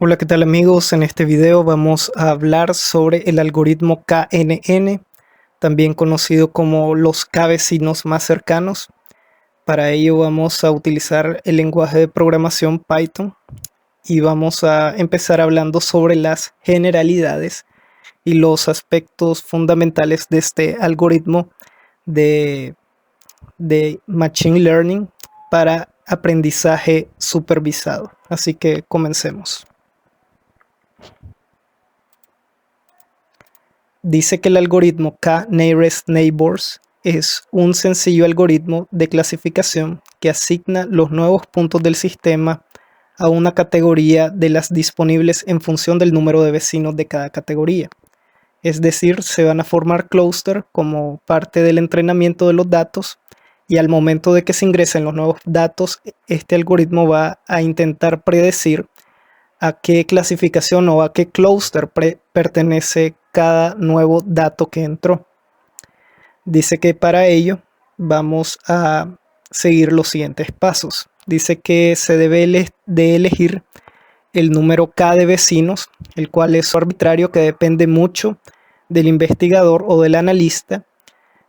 Hola, ¿qué tal amigos? En este video vamos a hablar sobre el algoritmo KNN, también conocido como los K-vecinos más cercanos. Para ello vamos a utilizar el lenguaje de programación Python y vamos a empezar hablando sobre las generalidades y los aspectos fundamentales de este algoritmo de, de Machine Learning para aprendizaje supervisado. Así que comencemos. Dice que el algoritmo K-Nearest Neighbors es un sencillo algoritmo de clasificación que asigna los nuevos puntos del sistema a una categoría de las disponibles en función del número de vecinos de cada categoría. Es decir, se van a formar clústeres como parte del entrenamiento de los datos y al momento de que se ingresen los nuevos datos, este algoritmo va a intentar predecir a qué clasificación o a qué clúster pertenece cada nuevo dato que entró. Dice que para ello vamos a seguir los siguientes pasos. Dice que se debe de elegir el número K de vecinos, el cual es arbitrario, que depende mucho del investigador o del analista,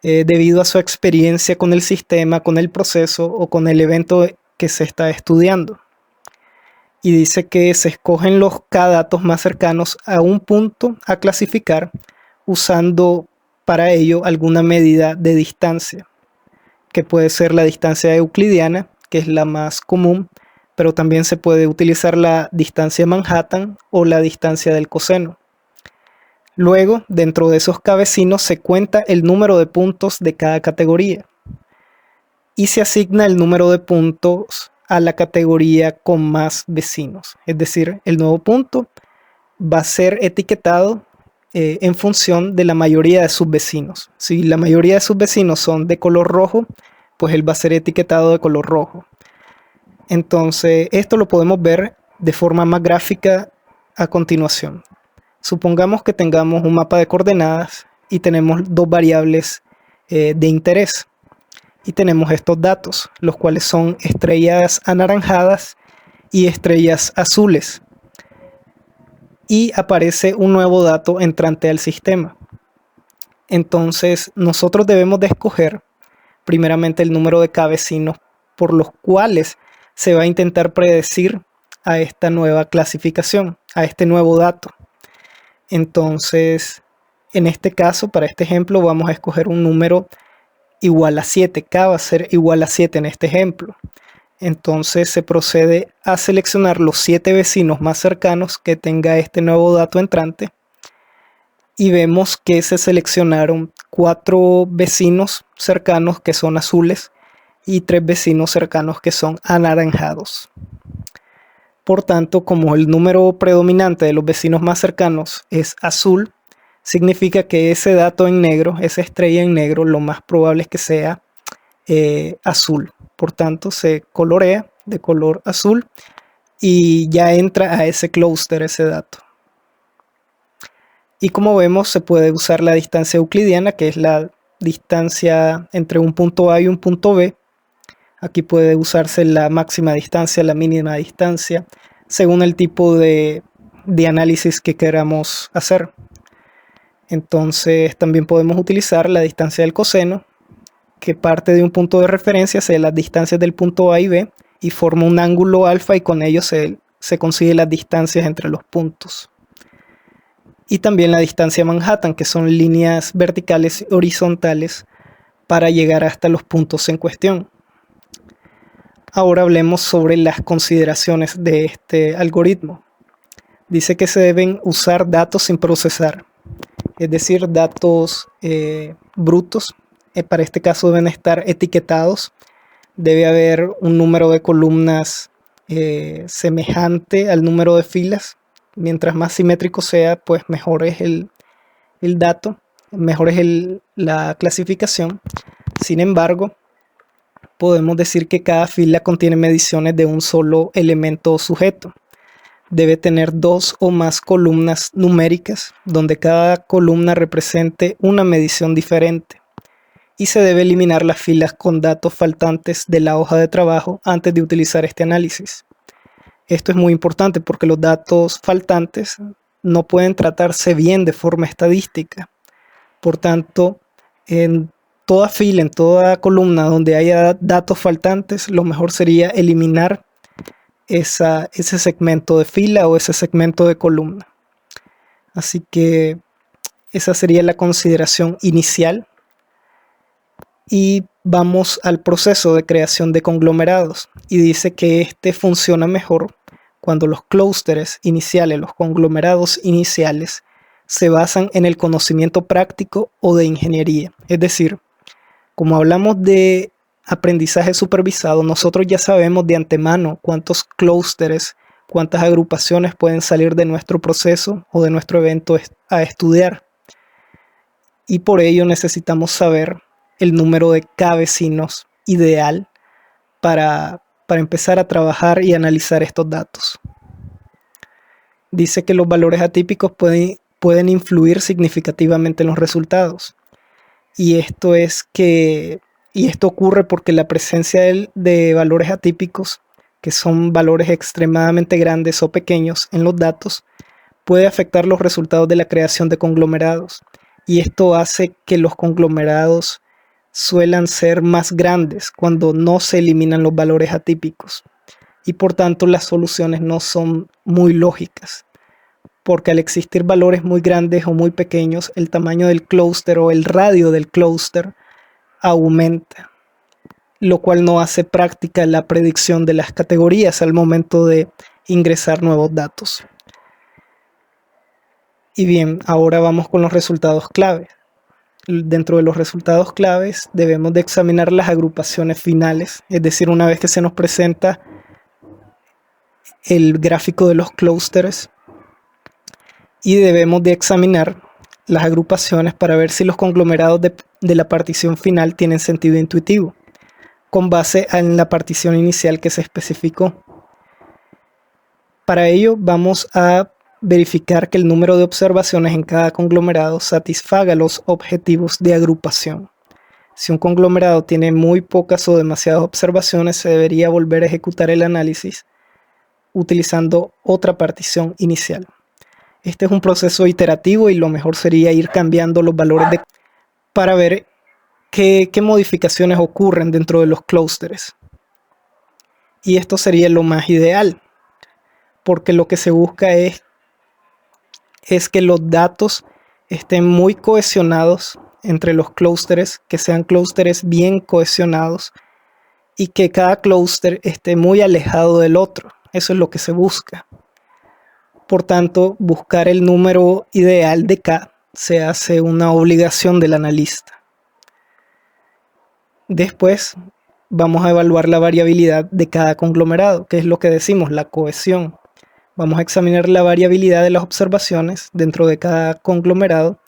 debido a su experiencia con el sistema, con el proceso o con el evento que se está estudiando. Y dice que se escogen los K datos más cercanos a un punto a clasificar usando para ello alguna medida de distancia, que puede ser la distancia euclidiana, que es la más común, pero también se puede utilizar la distancia Manhattan o la distancia del coseno. Luego, dentro de esos K vecinos se cuenta el número de puntos de cada categoría y se asigna el número de puntos a la categoría con más vecinos. Es decir, el nuevo punto va a ser etiquetado en función de la mayoría de sus vecinos. Si la mayoría de sus vecinos son de color rojo, pues él va a ser etiquetado de color rojo. Entonces, esto lo podemos ver de forma más gráfica a continuación. Supongamos que tengamos un mapa de coordenadas y tenemos dos variables de interés. Y tenemos estos datos, los cuales son estrellas anaranjadas y estrellas azules. Y aparece un nuevo dato entrante al sistema. Entonces nosotros debemos de escoger primeramente el número de K vecinos por los cuales se va a intentar predecir a esta nueva clasificación, a este nuevo dato. Entonces, en este caso, para este ejemplo, vamos a escoger un número igual a 7. K va a ser igual a 7 en este ejemplo. Entonces se procede a seleccionar los 7 vecinos más cercanos que tenga este nuevo dato entrante y vemos que se seleccionaron 4 vecinos cercanos que son azules y 3 vecinos cercanos que son anaranjados. Por tanto, como el número predominante de los vecinos más cercanos es azul, significa que ese dato en negro, esa estrella en negro, lo más probable es que sea azul. Por tanto, se colorea de color azul y ya entra a ese clúster ese dato. Y como vemos, se puede usar la distancia euclidiana, que es la distancia entre un punto A y un punto B. Aquí puede usarse la máxima distancia, la mínima distancia, según el tipo de análisis que queramos hacer. Entonces también podemos utilizar la distancia del coseno, que parte de un punto de referencia, sea las distancias del punto A y B, y forma un ángulo alfa y con ello se consigue las distancias entre los puntos. Y también la distancia Manhattan, que son líneas verticales y horizontales para llegar hasta los puntos en cuestión. Ahora hablemos sobre las consideraciones de este algoritmo. Dice que se deben usar datos sin procesar, es decir, datos brutos. Para este caso deben estar etiquetados. Debe haber un número de columnas semejante al número de filas. Mientras más simétrico sea, pues mejor es el dato, mejor es la clasificación. Sin embargo, podemos decir que cada fila contiene mediciones de un solo elemento o sujeto. Debe tener 2 o más columnas numéricas, donde cada columna represente una medición diferente. Y se debe eliminar las filas con datos faltantes de la hoja de trabajo antes de utilizar este análisis. Esto es muy importante porque los datos faltantes no pueden tratarse bien de forma estadística. Por tanto, en toda fila, en toda columna donde haya datos faltantes, lo mejor sería eliminar ese segmento de fila o ese segmento de columna. Así que esa sería la consideración inicial. Y vamos al proceso de creación de conglomerados. Y dice que este funciona mejor cuando los clústeres iniciales, los conglomerados iniciales, se basan en el conocimiento práctico o de ingeniería. Es decir, como hablamos de aprendizaje supervisado, nosotros ya sabemos de antemano cuántos clústeres, cuántas agrupaciones pueden salir de nuestro proceso o de nuestro evento a estudiar. Y por ello necesitamos saber el número de K vecinos ideal para empezar a trabajar y analizar estos datos. Dice que los valores atípicos pueden influir significativamente en los resultados. Y esto ocurre porque la presencia de valores atípicos, que son valores extremadamente grandes o pequeños en los datos, puede afectar los resultados de la creación de conglomerados. Y esto hace que los conglomerados suelan ser más grandes cuando no se eliminan los valores atípicos. Y por tanto las soluciones no son muy lógicas, porque al existir valores muy grandes o muy pequeños, el tamaño del clúster o el radio del clúster aumenta, lo cual no hace práctica la predicción de las categorías al momento de ingresar nuevos datos. Y bien, ahora vamos con los resultados clave. Dentro de los resultados claves debemos de examinar las agrupaciones finales, es decir, una vez que se nos presenta el gráfico de los clústeres, y debemos de examinar las agrupaciones para ver si los conglomerados de la partición final tienen sentido intuitivo, con base en la partición inicial que se especificó. Para ello vamos a verificar que el número de observaciones en cada conglomerado satisfaga los objetivos de agrupación. Si un conglomerado tiene muy pocas o demasiadas observaciones, se debería volver a ejecutar el análisis utilizando otra partición inicial. Este es un proceso iterativo y lo mejor sería ir cambiando los valores para ver qué modificaciones ocurren dentro de los clústeres. Y esto sería lo más ideal, porque lo que se busca es que los datos estén muy cohesionados entre los clústeres, que sean clústeres bien cohesionados y que cada clúster esté muy alejado del otro. Eso es lo que se busca. Por tanto, buscar el número ideal de K se hace una obligación del analista. Después vamos a evaluar la variabilidad de cada conglomerado, que es lo que decimos, la cohesión. Vamos a examinar la variabilidad de las observaciones dentro de cada conglomerado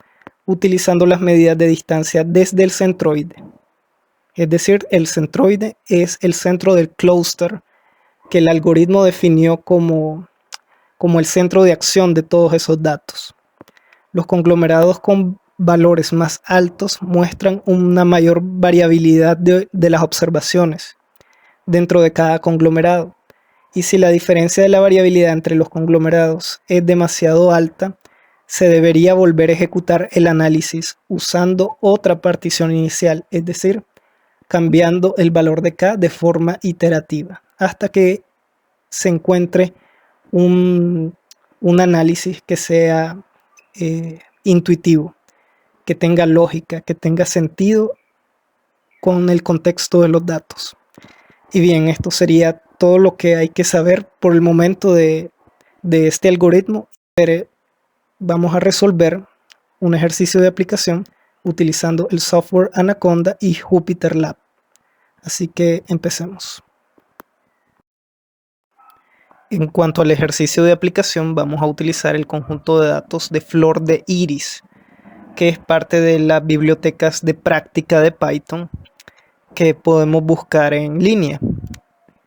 utilizando las medidas de distancia desde el centroide. Es decir, el centroide es el centro del clúster que el algoritmo definió como el centro de acción de todos esos datos. Los conglomerados con valores más altos muestran una mayor variabilidad de las observaciones dentro de cada conglomerado. Y si la diferencia de la variabilidad entre los conglomerados es demasiado alta, se debería volver a ejecutar el análisis usando otra partición inicial, es decir, cambiando el valor de K de forma iterativa, hasta que se encuentre un análisis que sea intuitivo, que tenga lógica, que tenga sentido con el contexto de los datos. Y bien, esto sería todo lo que hay que saber por el momento de este algoritmo. Pero vamos a resolver un ejercicio de aplicación utilizando el software Anaconda y Jupyter Lab. Así que empecemos. En cuanto al ejercicio de aplicación, vamos a utilizar el conjunto de datos de flor de iris, que es parte de las bibliotecas de práctica de Python que podemos buscar en línea.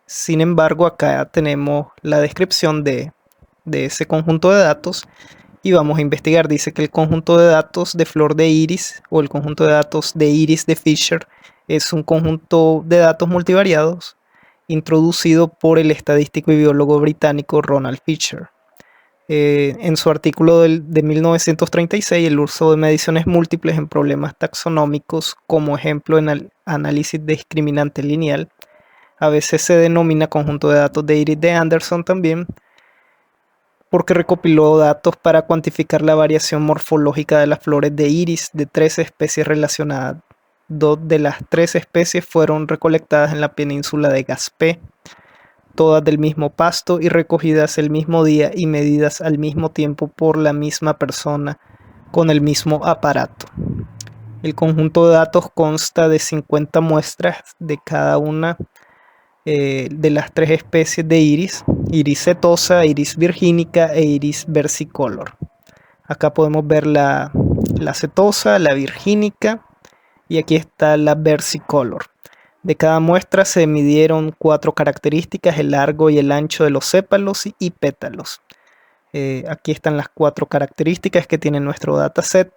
Sin embargo, acá tenemos la descripción de ese conjunto de datos y vamos a investigar. Dice que el conjunto de datos de flor de iris o el conjunto de datos de iris de Fisher es un conjunto de datos multivariados introducido por el estadístico y biólogo británico Ronald Fisher. En su artículo de 1936, el uso de mediciones múltiples en problemas taxonómicos, como ejemplo en el análisis discriminante lineal, a veces se denomina conjunto de datos de Iris de Anderson también, porque recopiló datos para cuantificar la variación morfológica de las flores de iris de 13 especies relacionadas. 2 de las 3 especies fueron recolectadas en la península de Gaspé, todas del mismo pasto y recogidas el mismo día y medidas al mismo tiempo por la misma persona con el mismo aparato. El conjunto de datos consta de 50 muestras de cada una de las 3 especies de iris: iris setosa, iris virgínica e iris versicolor. Acá podemos ver la setosa, la virgínica, y aquí está la versicolor. De cada muestra se midieron 4 características: el largo y el ancho de los sépalos y pétalos. Aquí están las 4 características que tiene nuestro dataset,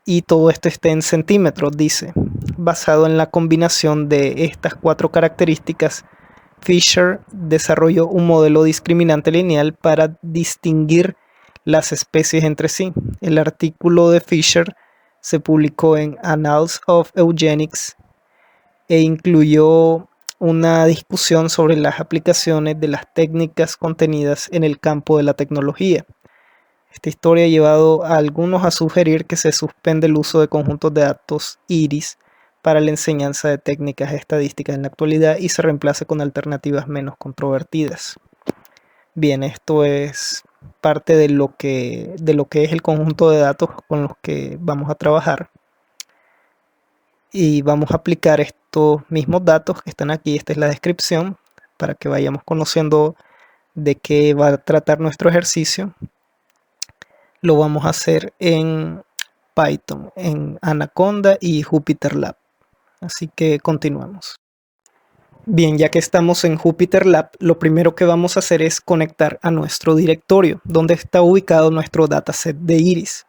y todo esto está en centímetros, dice. Basado en la combinación de estas 4 características, Fisher desarrolló un modelo discriminante lineal para distinguir las especies entre sí. El artículo de Fisher se publicó en Annals of Eugenics e incluyó una discusión sobre las aplicaciones de las técnicas contenidas en el campo de la tecnología. Esta historia ha llevado a algunos a sugerir que se suspende el uso de conjuntos de datos iris para la enseñanza de técnicas estadísticas en la actualidad y se reemplace con alternativas menos controvertidas. Bien, esto es parte de lo que es el conjunto de datos con los que vamos a trabajar. Y vamos a aplicar estos mismos datos que están aquí. Esta es la descripción para que vayamos conociendo de qué va a tratar nuestro ejercicio. Lo vamos a hacer en Python, en Anaconda y JupyterLab. Así que continuamos. Bien, ya que estamos en JupyterLab, lo primero que vamos a hacer es conectar a nuestro directorio, donde está ubicado nuestro dataset de iris.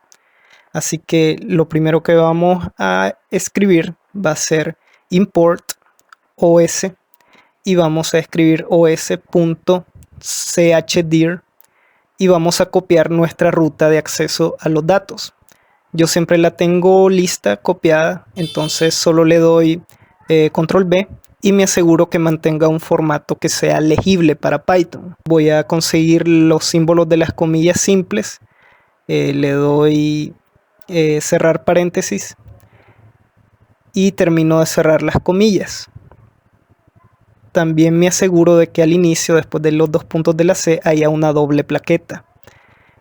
Así que lo primero que vamos a escribir va a ser import os, y vamos a escribir os.chdir y vamos a copiar nuestra ruta de acceso a los datos. Yo siempre la tengo lista, copiada, entonces solo le doy control B y me aseguro que mantenga un formato que sea legible para Python. Voy a conseguir los símbolos de las comillas simples, le doy cerrar paréntesis y termino de cerrar las comillas. También me aseguro de que al inicio, después de los 2 puntos de la C, haya una doble plaqueta,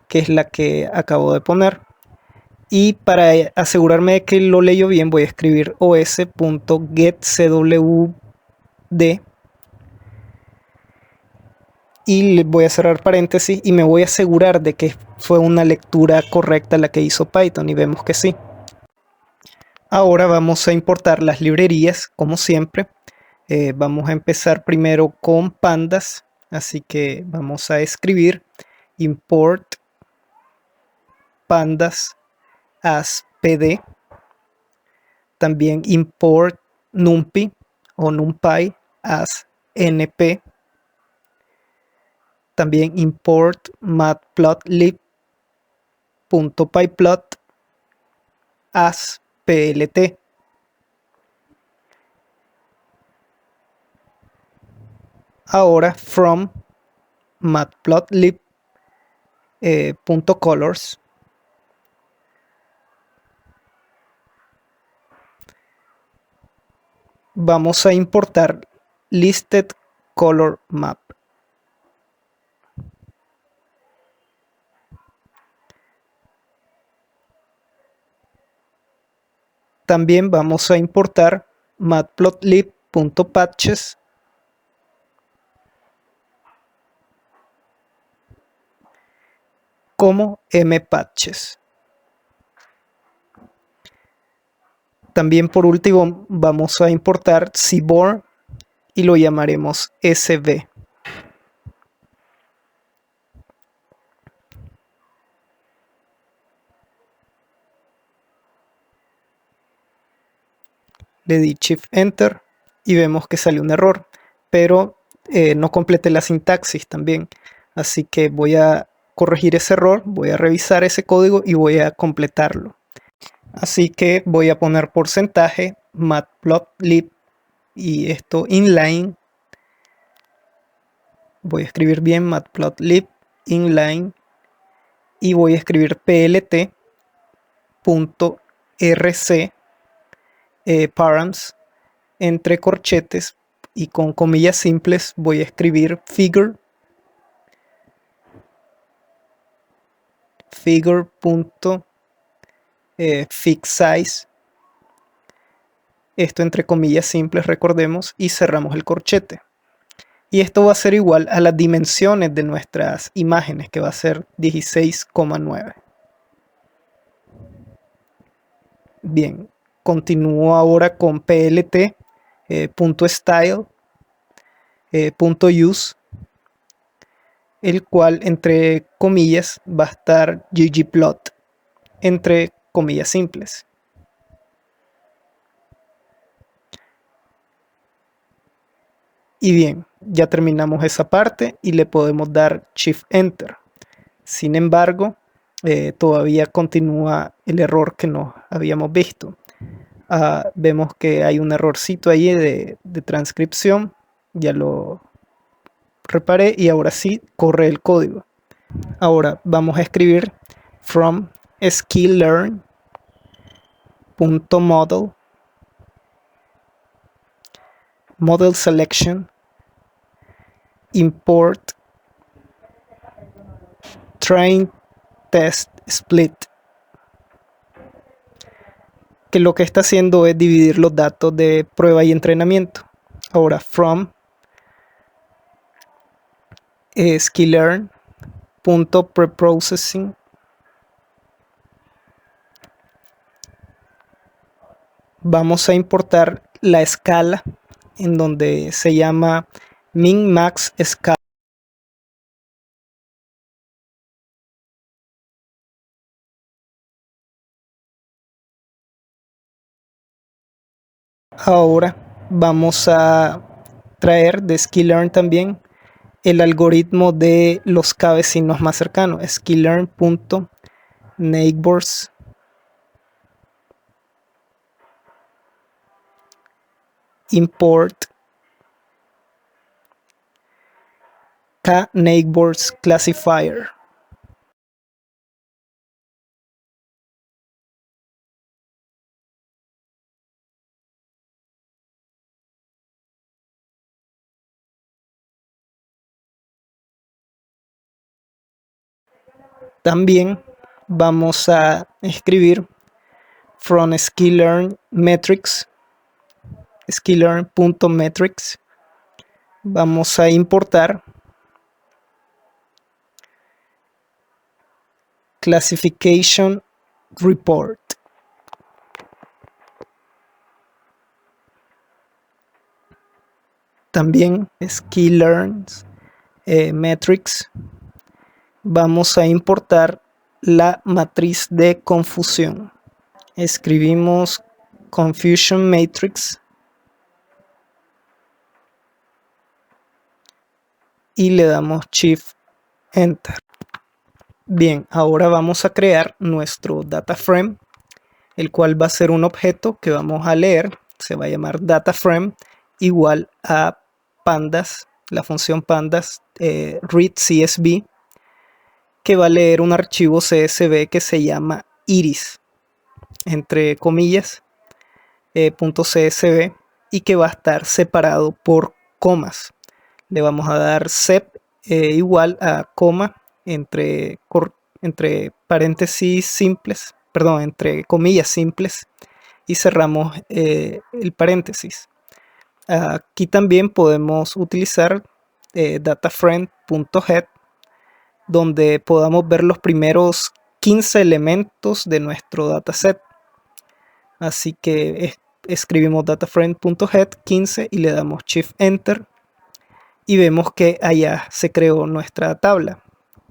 que es la que acabo de poner. Y para asegurarme de que lo leyó bien, voy a escribir os.getCwd y le voy a cerrar paréntesis y me voy a asegurar de que fue una lectura correcta la que hizo Python, y vemos que sí. Ahora vamos a importar las librerías, como siempre. Vamos a empezar primero con pandas, así que vamos a escribir import pandas as pd. También import numpy o numpy as np. También import matplotlib.pyplot as plt. Ahora from matplotlib.colors vamos a importar listed color map. También vamos a importar matplotlib.patches como mpatches. También por último vamos a importar seaborn y lo llamaremos sv. Le di Shift Enter y vemos que salió un error. pero no completé la sintaxis también. Así que voy a corregir ese error, voy a revisar ese código y voy a completarlo. Así que voy a poner porcentaje matplotlib y esto inline. Voy a escribir bien matplotlib inline y voy a escribir plt.rc params entre corchetes y con comillas simples voy a escribir figure.fixSize, esto entre comillas simples, recordemos, y cerramos el corchete. Y esto va a ser igual a las dimensiones de nuestras imágenes, que va a ser 16,9. Bien, continúo ahora con plt.style.use, el cual entre comillas va a estar ggplot, entre comillas simples. Y bien, ya terminamos esa parte y le podemos dar Shift Enter. Sin embargo, todavía continúa el error que nos habíamos visto. Vemos que hay un errorcito ahí de transcripción. Ya lo reparé y ahora sí corre el código. Ahora vamos a escribir from sklearn.model model selection import train test split, que lo que está haciendo es dividir los datos de prueba y entrenamiento. Ahora from sklearn.preprocessing vamos a importar la escala en donde se llama min max scala. Ahora vamos a traer de sklearn también el algoritmo de los vecinos más cercanos, sklearn.neighbors import kneighbors classifier. También vamos a escribir from sklearn metrics, sklearn.metrics. Vamos a importar classification report. También sklearn metrics. Vamos a importar la matriz de confusión. Escribimos confusion matrix y le damos Shift Enter. Bien, ahora vamos a crear nuestro data frame, el cual va a ser un objeto que vamos a leer. Se va a llamar data frame igual a pandas, la función pandas read CSV, que va a leer un archivo CSV que se llama iris, entre comillas, .csv, y que va a estar separado por comas. Le vamos a dar sep igual a coma entre paréntesis simples, perdón, entre comillas simples, y cerramos el paréntesis. Aquí también podemos utilizar dataframe.head, donde podamos ver los primeros 15 elementos de nuestro dataset. Así que escribimos dataframe.head 15 y le damos Shift Enter y vemos que allá se creó nuestra tabla.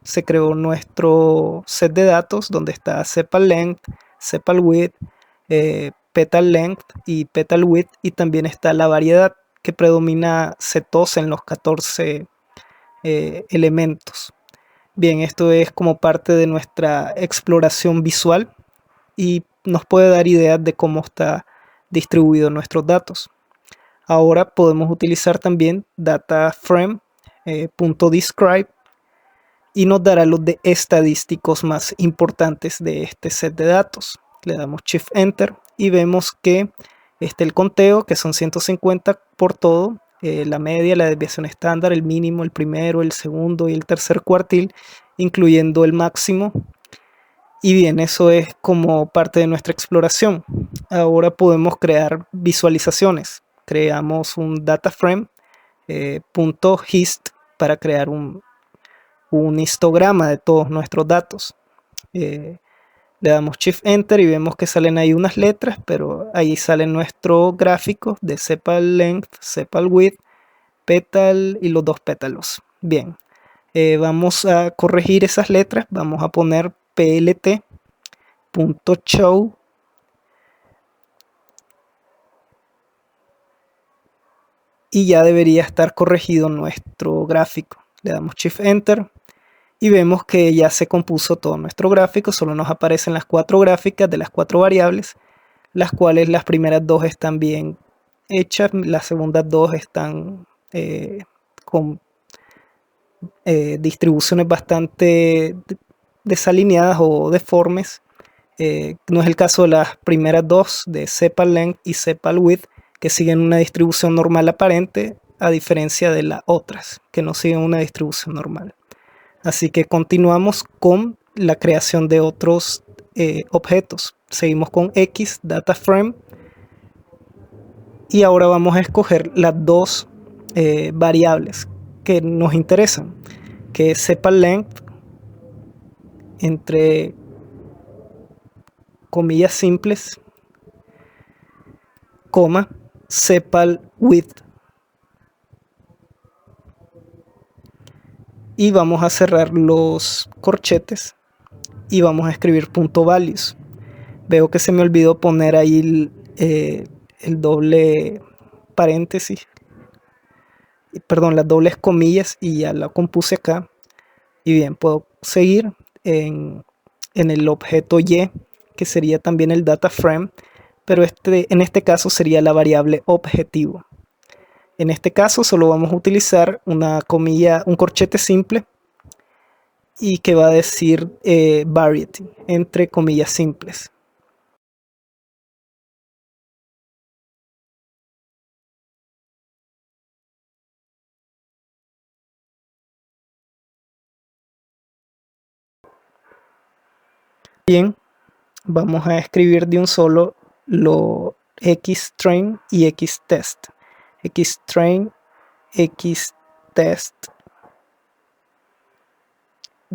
Se creó nuestro set de datos donde está sepal length, sepal width, petal length y petal width, y también está la variedad que predomina cetose en los 14 elementos. Bien, esto es como parte de nuestra exploración visual y nos puede dar ideas de cómo está distribuidos nuestros datos. Ahora podemos utilizar también dataframe.describe y nos dará los de estadísticos más importantes de este set de datos. Le damos Shift Enter y vemos que el conteo, que son 150 por todo, la media, la desviación estándar, el mínimo, el primero, el segundo y el tercer cuartil, incluyendo el máximo. Y bien, eso es como parte de nuestra exploración. Ahora podemos crear visualizaciones. Creamos un dataframe.hist para crear un histograma de todos nuestros datos. Le damos Shift Enter y vemos que salen ahí unas letras, pero ahí salen nuestros gráficos de sepal length, sepal width, petal y los dos pétalos. Bien, vamos a corregir esas letras, vamos a poner plt.show y ya debería estar corregido nuestro gráfico. Le damos Shift Enter y vemos que ya se compuso todo nuestro gráfico, solo nos aparecen las 4 gráficas de las 4 variables, las cuales las primeras 2 están bien hechas, las segundas 2 están con distribuciones bastante desalineadas o deformes. No es el caso de las primeras 2 de sepal length y sepal width, que siguen una distribución normal aparente, a diferencia de las otras que no siguen una distribución normal. Así que continuamos con la creación de otros objetos. Seguimos con X, DataFrame. Y ahora vamos a escoger las dos variables que nos interesan, que es sepal length, entre comillas simples, coma, sepal width. Y vamos a cerrar los corchetes y vamos a escribir .values. Veo que se me olvidó poner ahí el doble paréntesis, perdón, las dobles comillas, y ya la compuse acá. Y bien, puedo seguir en el objeto Y, que sería también el data frame, pero en este caso sería la variable objetivo. En este caso solo vamos a utilizar una comilla, un corchete simple, y que va a decir variety, entre comillas simples. Bien, vamos a escribir de un solo lo xtrain y xtest. Xtrain, xtest,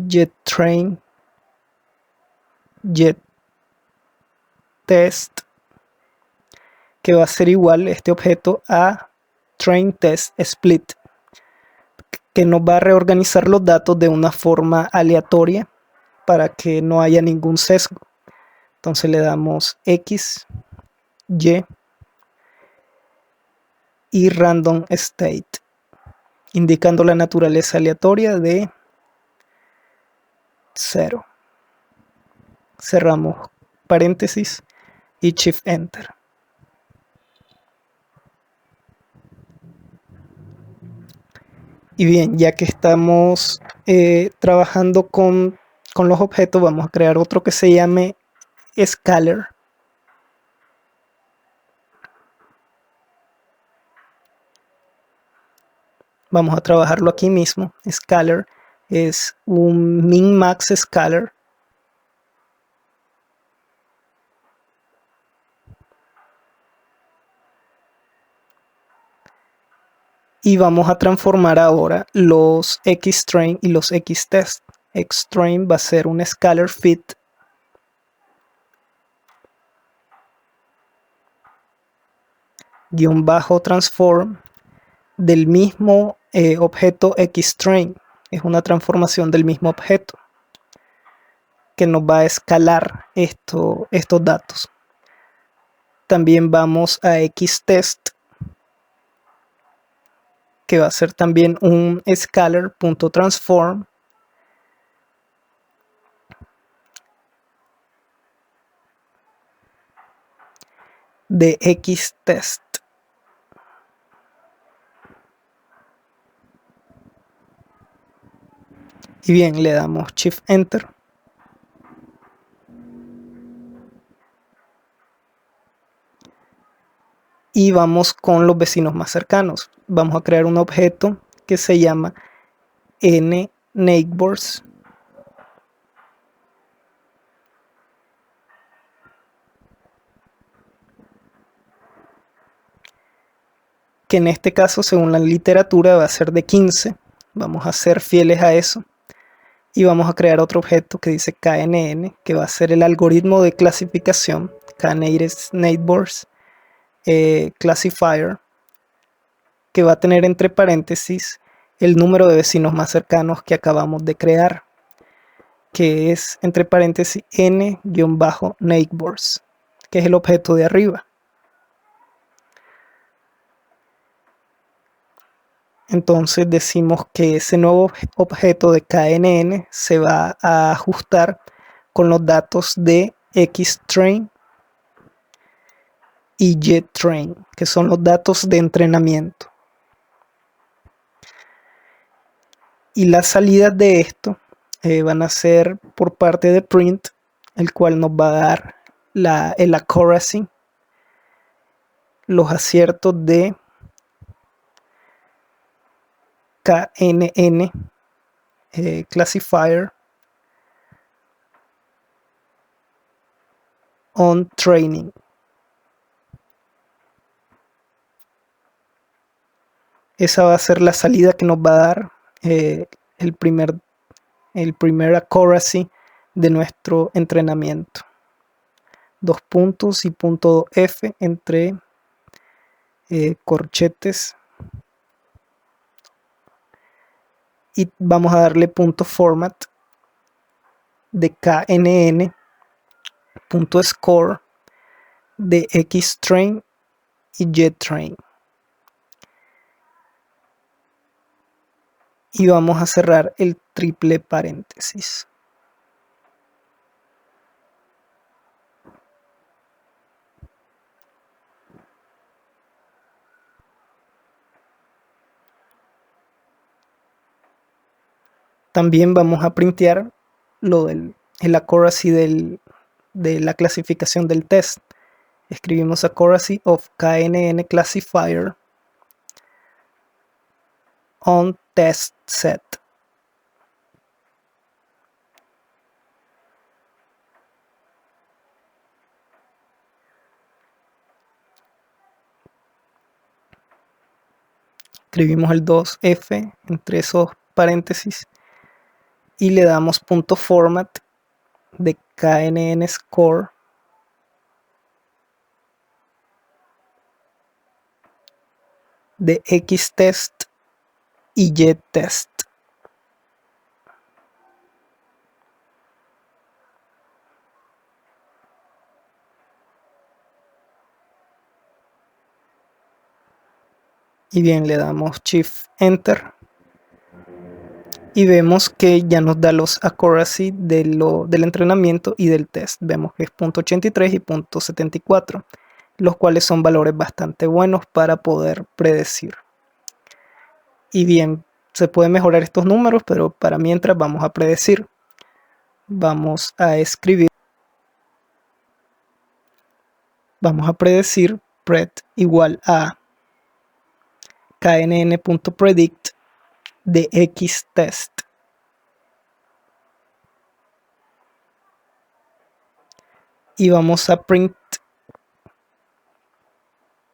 getTrain, getTest, que va a ser igual este objeto a trainTestSplit, que nos va a reorganizar los datos de una forma aleatoria para que no haya ningún sesgo. Entonces le damos X, y random state, indicando la naturaleza aleatoria de 0. Cerramos paréntesis y Shift Enter. Y bien, ya que estamos trabajando con los objetos, vamos a crear otro que se llame Scalar. Vamos a trabajarlo aquí mismo. Scalar es un min-max scalar. Y vamos a transformar ahora los xtrain y los xtest. Xtrain va a ser un scalar fit _transform del mismo objeto xtrain. Es una transformación del mismo objeto que nos va a escalar estos datos. También vamos a xtest que va a ser también un scalar.transform de xtest. Y bien, le damos Shift Enter. Y vamos con los vecinos más cercanos. Vamos a crear un objeto que se llama nNeighbors. Que en este caso, según la literatura, va a ser de 15. Vamos a ser fieles a eso. Y vamos a crear otro objeto que dice KNN, que va a ser el algoritmo de clasificación, K-Neighbors Classifier, que va a tener entre paréntesis el número de vecinos más cercanos que acabamos de crear, que es entre paréntesis n-neighbors, que es el objeto de arriba. Entonces decimos que ese nuevo objeto de KNN se va a ajustar con los datos de xtrain y ytrain, que son los datos de entrenamiento. Y las salidas de esto van a ser por parte de print, el cual nos va a dar el accuracy, los aciertos de KNN classifier on training. Esa va a ser la salida que nos va a dar el primer accuracy de nuestro entrenamiento. 2 puntos y punto F entre corchetes. Y vamos a darle punto format de KNN punto score de xtrain y ytrain. Y vamos a cerrar el triple paréntesis. También vamos a printear el accuracy de la clasificación del test. Escribimos accuracy of KNN classifier on test set. Escribimos el 2F entre esos paréntesis y le damos punto format de KNN score de xtest y ytest. Y bien, le damos Shift Enter y vemos que ya nos da los accuracy del entrenamiento y del test. Vemos que es .83 y .74, los cuales son valores bastante buenos para poder predecir. Y bien, se pueden mejorar estos números, pero para mientras vamos a predecir. Vamos a escribir, vamos a predecir pred igual a knn.predict de xtest. Y vamos a print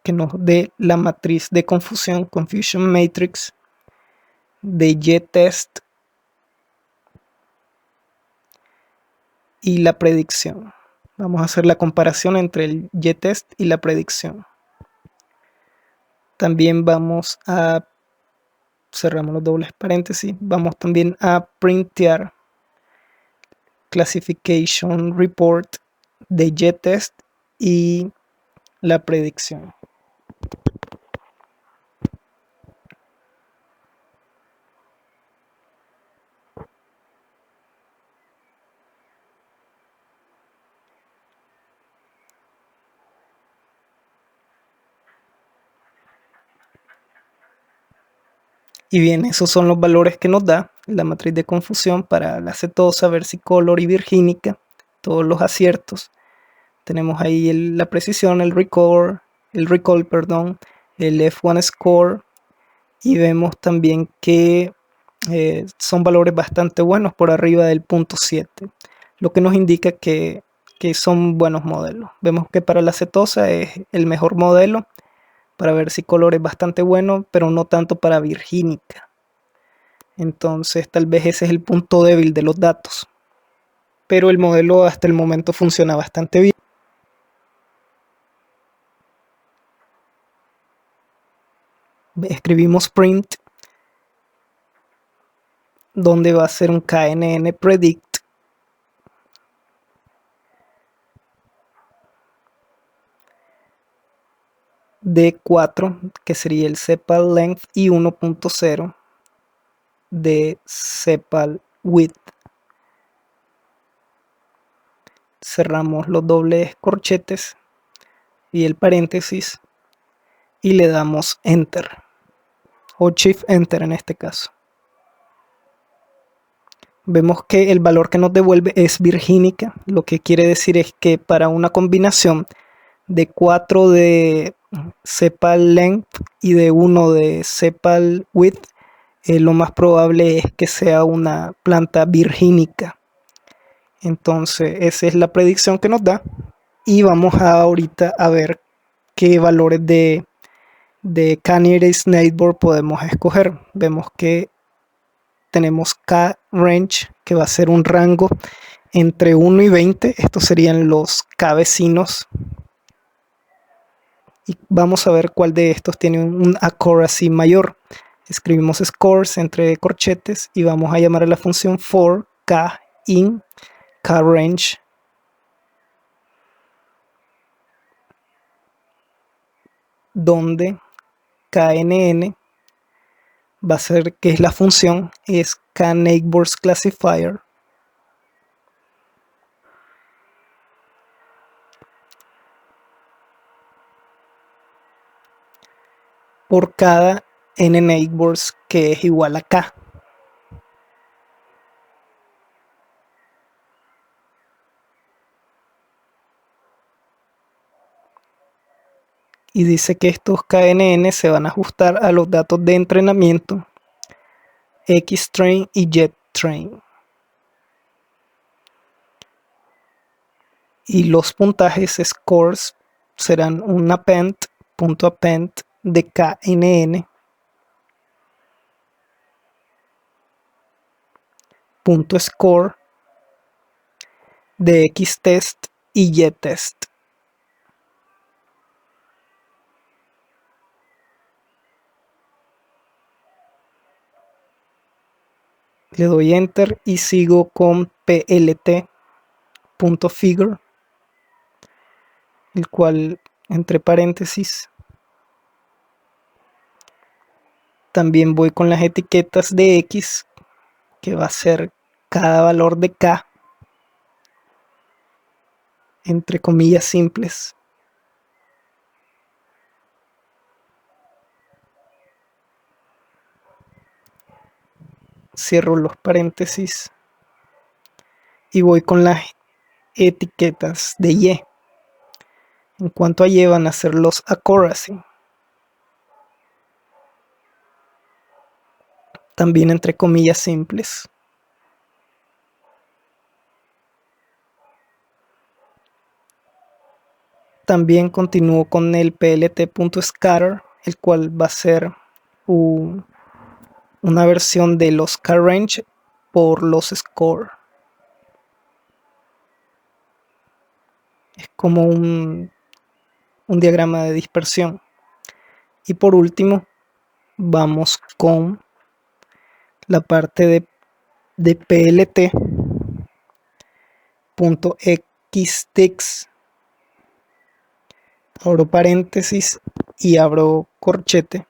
que nos dé la matriz de confusión, confusion matrix de ytest y la predicción. Vamos a hacer la comparación entre el ytest y la predicción. También vamos a, cerramos los dobles paréntesis, vamos también a printear classification report de ytest y la predicción. Y bien, esos son los valores que nos da la matriz de confusión para la acetosa, versicolor y virgínica, todos los aciertos. Tenemos ahí la precisión, el recall, perdón, el F1 score, y vemos también que son valores bastante buenos, por arriba del 0.7, lo que nos indica que son buenos modelos. Vemos que para la acetosa es el mejor modelo, para versicolor es bastante bueno, pero no tanto para virgínica. Entonces tal vez ese es el punto débil de los datos, pero el modelo hasta el momento funciona bastante bien. Escribimos print, donde va a ser un knn predict, de 4, que sería el sepal length, y 1.0 de sepal width. Cerramos los dobles corchetes y el paréntesis y le damos enter, o shift enter en este caso. Vemos que el valor que nos devuelve es virgínica, lo que quiere decir es que para una combinación de 4 de sepal length y de 1 de sepal width, lo más probable es que sea una planta virgínica. Entonces esa es la predicción que nos da, y vamos ahorita a ver qué valores de candidate snakeboard podemos escoger. Vemos que tenemos K range, que va a ser un rango entre 1 y 20. Estos serían los K vecinos, y vamos a ver cuál de estos tiene un accuracy mayor. Escribimos scores entre corchetes y vamos a llamar a la función for K in K range, donde KNN va a ser, que es la función, es K-Neighbors Classifier, por cada n neighbors, que es igual a K. Y dice que estos KNN se van a ajustar a los datos de entrenamiento X-Train y Jet-Train. Y los puntajes scores serán un append, punto append de KNN, punto score de X-Test y Y-Test. Le doy enter y sigo con plt.figure, el cual, entre paréntesis, también voy con las etiquetas de X, que va a ser cada valor de K, entre comillas simples. Cierro los paréntesis y voy con las etiquetas de Y. En cuanto a Y, van a ser los accuracy, también entre comillas simples. También continúo con el plt.scatter, el cual va a ser una versión de los K-range por los score. Es como un diagrama de dispersión. Y por último, vamos con la parte de plt.xtix. Abro paréntesis y abro corchete,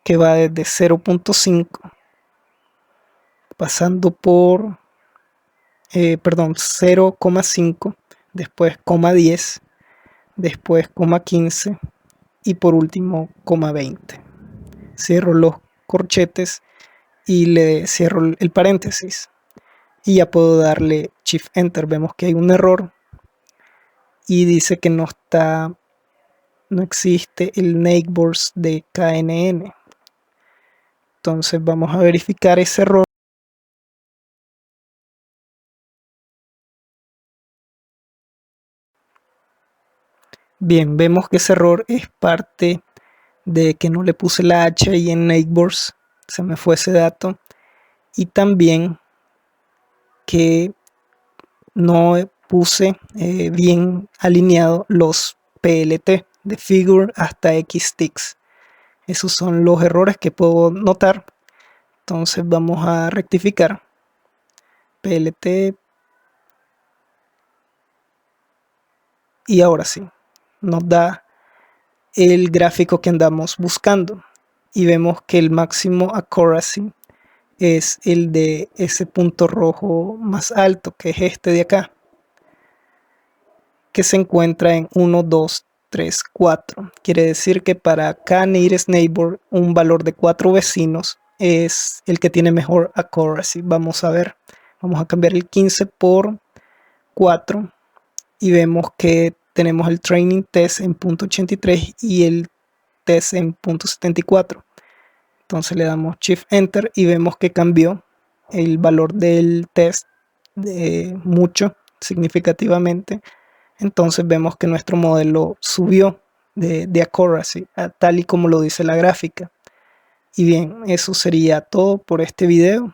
que va desde 0.5 pasando por 0,5, después 10, después 15 y por último 20. cierro los corchetes y le cierro el paréntesis. Y ya puedo darle Shift Enter. Vemos que hay un error y dice que no existe el neighbors de KNN. Entonces vamos a verificar ese error. Bien, vemos que ese error es parte de que no le puse la H ahí en neighbors, se me fue ese dato, y también que no puse bien alineado los PLT de figure hasta xtics. Esos son los errores que puedo notar. Entonces vamos a rectificar PLT y ahora sí nos da el gráfico que andamos buscando y vemos que el máximo accuracy es el de ese punto rojo más alto, que es este de acá, que se encuentra en 1, 2, 3, 4. Quiere decir que para cada nearest neighbor un valor de 4 vecinos es el que tiene mejor accuracy. Vamos a ver, vamos a cambiar el 15 por 4 y vemos que tenemos el training test en .83 y el test en .74. Entonces le damos Shift Enter y vemos que cambió el valor del test mucho, significativamente. Entonces vemos que nuestro modelo subió de accuracy, tal y como lo dice la gráfica. Y bien, eso sería todo por este video.